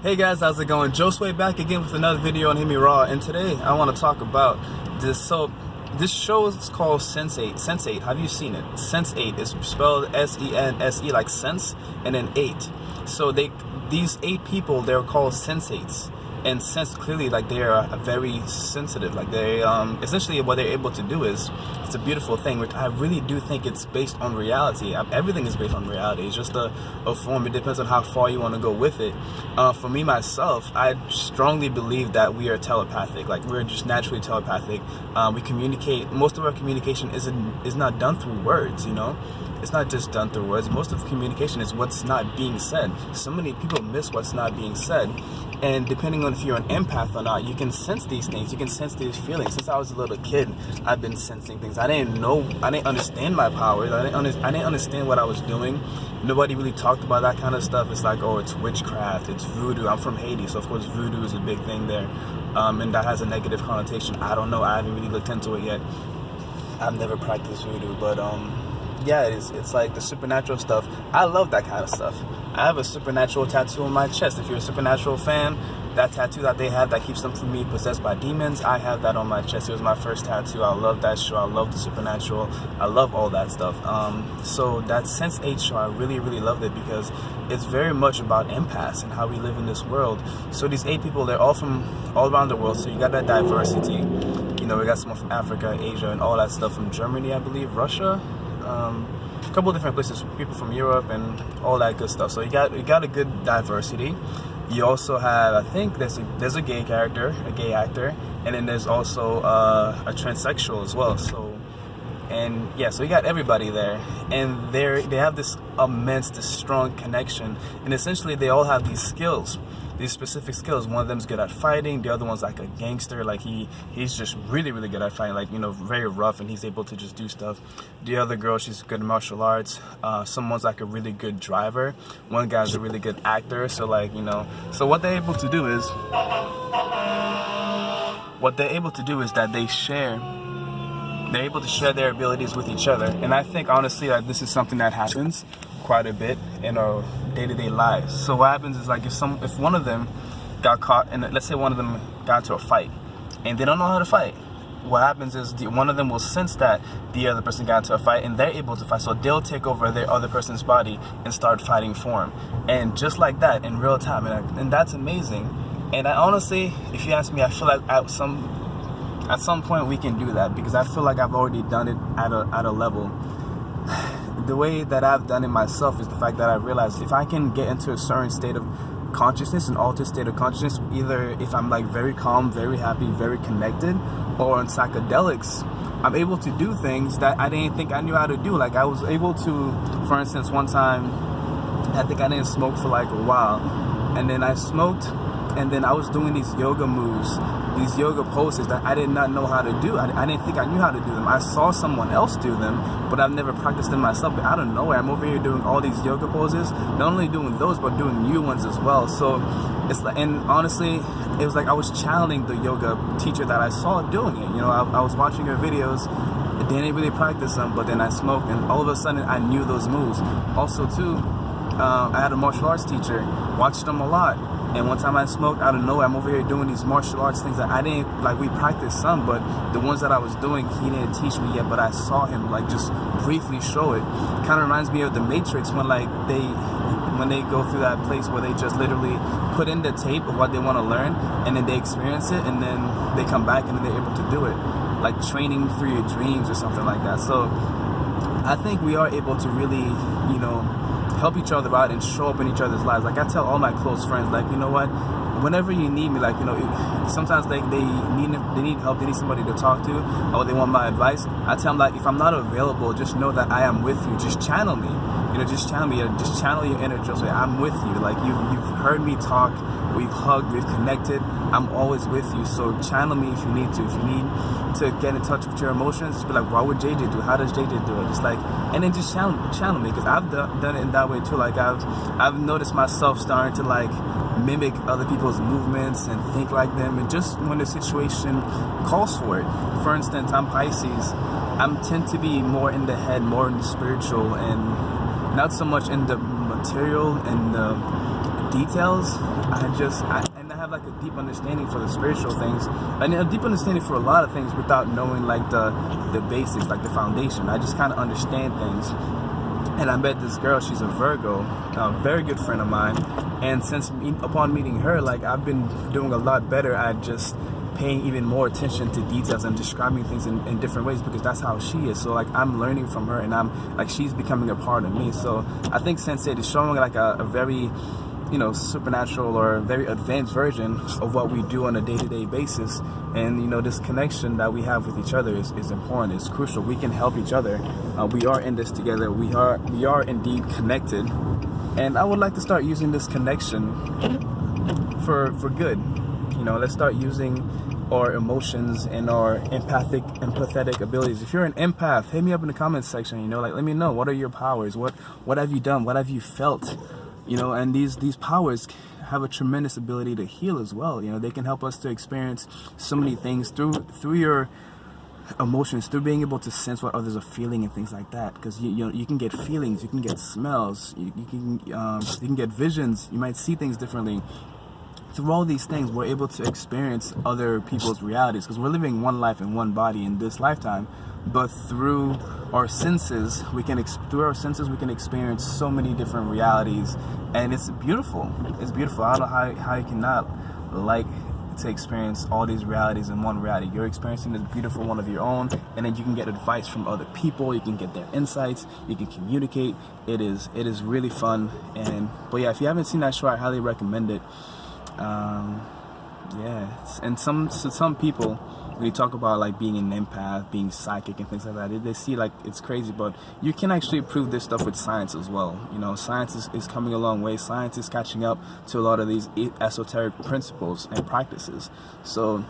Hey guys, how's it going? Josue back again with another video on HearmeRaw, and today I want to talk about this. So this show is called Sense8. Sense8, have you seen it? Sense8 is spelled S-E-N-S-E, like sense, and then 8. So these 8 people, they're called sensates. And sense, clearly, like, they are very sensitive. Like, they essentially what they're able to do is, it's a beautiful thing, which I really do think it's based on reality. Everything is based on reality. It's just a form. It depends on how far you want to go with it. For me, myself, I strongly believe that we are telepathic. Like, we're just naturally telepathic. We communicate. Most of our communication is not done through words, you know? It's not just done through words. Most of the communication is what's not being said. So many people miss what's not being said. And depending on if you're an empath or not, you can sense these things. You can sense these feelings. Since I was a little kid, I've been sensing things. I didn't understand my powers. I didn't understand what I was doing. Nobody really talked about that kind of stuff. It's like, oh, it's witchcraft, it's voodoo. I'm from Haiti, so of course voodoo is a big thing there. And that has a negative connotation. I don't know. I haven't really looked into it yet. I've never practiced voodoo, but yeah, it's like the supernatural stuff. I love that kind of stuff. I have a supernatural tattoo on my chest. If you're a supernatural fan, that tattoo that they have that keeps them from being possessed by demons, I have that on my chest. It was my first tattoo. I love that show. I love the supernatural. I love all that stuff. So that Sense8 show, I really, really loved it because it's very much about empaths and how we live in this world. So these 8 people, they're all from all around the world. So you got that diversity. You know, we got someone from Africa, Asia, and all that stuff, from Germany, I believe, Russia. A couple of different places, people from Europe and all that good stuff. So you got a good diversity. You also have, I think there's a gay character, a gay actor, and then there's also a transsexual as well. So, and yeah, so you got everybody there, and they have this strong connection, and essentially they all have these skills. These specific skills. One of them's good at fighting. The other one's like a gangster. Like he's just really, really good at fighting. Like, you know, very rough, and he's able to just do stuff. The other girl, she's good in martial arts. Someone's like a really good driver. One guy's a really good actor. So, like, you know, so what they're able to do is that they're able to share their abilities with each other. And I think honestly, like, this is something that happens quite a bit in our day-to-day lives. So what happens is, like, if one of them got caught, and let's say one of them got into a fight and they don't know how to fight, what happens is one of them will sense that the other person got into a fight and they're able to fight, so they'll take over their other person's body and start fighting for him. And just like that, in real time, and that's amazing. And I honestly, if you ask me, I feel like at some point we can do that, because I feel like I've already done it at a level. The way that I've done it myself is the fact that I realized if I can get into a certain state of consciousness, an altered state of consciousness, either if I'm like very calm, very happy, very connected, or on psychedelics, I'm able to do things that I didn't think I knew how to do. Like, I was able to, for instance, one time, I think I didn't smoke for like a while, and then I smoked, and then I was doing these yoga moves, these yoga poses that I did not know how to do. I didn't think I knew how to do them. I saw someone else do them, but I've never practiced them myself. But out of nowhere, I'm over here doing all these yoga poses, not only doing those, but doing new ones as well. So it's like, and honestly, it was like I was channeling the yoga teacher that I saw doing it. You know, I was watching her videos, didn't really practice them, but then I smoked, and all of a sudden I knew those moves. Also too, I had a martial arts teacher, watched them a lot. And one time I smoked, out of nowhere, I'm over here doing these martial arts things that I didn't, like, we practiced some, but the ones that I was doing, he didn't teach me yet, but I saw him, like, just briefly show it. Kind of reminds me of the Matrix, when, like, when they go through that place where they just literally put in the tape of what they want to learn, and then they experience it, and then they come back and then they're able to do it. Like training through your dreams or something like that. So I think we are able to really, you know, help each other out and show up in each other's lives. Like, I tell all my close friends, like, you know what, whenever you need me, like, you know, sometimes they need help, they need somebody to talk to, or they want my advice. I tell them, like, if I'm not available, just know that I am with you. Just channel me, you know, just channel me, just channel your inner Joseph. I'm with you. Like, you've heard me talk, we've hugged, we've connected. I'm always with you. So channel me if you need to. If you need to get in touch with your emotions, just be like, what would JJ do? How does JJ do it? Just like, and then just channel me, because I've done it in that way too. Like, I've noticed myself starting to, like, mimic other people's movements and think like them, and just when the situation calls for it. For instance, I'm Pisces. I tend to be more in the head, more in the spiritual, and not so much in the material and the details, and I have like a deep understanding for the spiritual things, and a deep understanding for a lot of things without knowing like the basics, like the foundation. I just kind of understand things. And I met this girl, she's a Virgo, a very good friend of mine, and upon meeting her, like I've been doing a lot better at just paying even more attention to details and describing things in different ways, because that's how she is. So like I'm learning from her, and I'm like, she's becoming a part of me. So I think Sensei is showing like a very, you know, supernatural or very advanced version of what we do on a day-to-day basis. And you know, this connection that we have with each other is important. It's crucial. We can help each other. We are in this together. We are indeed connected, and I would like to start using this connection for good. You know, let's start using our emotions and our empathetic abilities. If you're an empath, hit me up in the comments section. You know, like, let me know, what are your powers? What have you done? What have you felt? You know, and these powers have a tremendous ability to heal as well. You know, they can help us to experience so many things through your emotions, through being able to sense what others are feeling and things like that. Because you can get feelings, you can get smells, you can get visions. You might see things differently. Through all these things, we're able to experience other people's realities, because we're living one life in one body in this lifetime. But through our senses, we can experience so many different realities, and it's beautiful. It's beautiful. I don't know how you cannot like to experience all these realities in one reality. You're experiencing this beautiful one of your own, and then you can get advice from other people. You can get their insights. You can communicate. It is really fun. But yeah, if you haven't seen that show, I highly recommend it. Yeah, and some people, when you talk about like being an empath, being psychic and things like that, they see like it's crazy, but you can actually prove this stuff with science as well. You know, science is coming a long way. Science is catching up to a lot of these esoteric principles and practices. So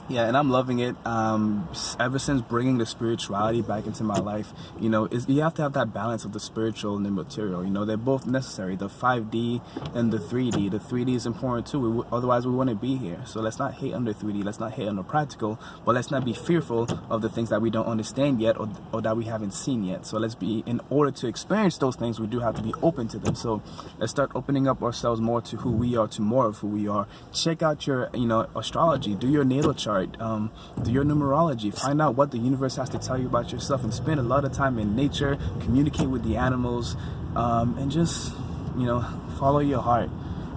yeah, and I'm loving it. Ever since bringing the spirituality back into my life, you know, you have to have that balance of the spiritual and the material. You know, they're both necessary, the 5D and the 3D. The 3D is important too, otherwise we wouldn't be here. So let's not hate on the 3D, let's not hate on the practical, but let's not be fearful of the things that we don't understand yet, or that we haven't seen yet. So let's be, in order to experience those things, we do have to be open to them. So let's start opening up ourselves more to who we are, to more of who we are. Check out your, you know, astrology, do your natal chart. Do your numerology, find out what the universe has to tell you about yourself, and spend a lot of time in nature, communicate with the animals, and just, you know, follow your heart,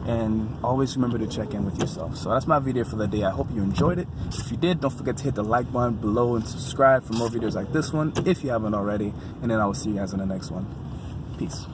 and always remember to check in with yourself. So that's my video for the day. I hope you enjoyed it. If you did, don't forget to hit the like button below and subscribe for more videos like this one if you haven't already, and then I will see you guys in the next one. Peace.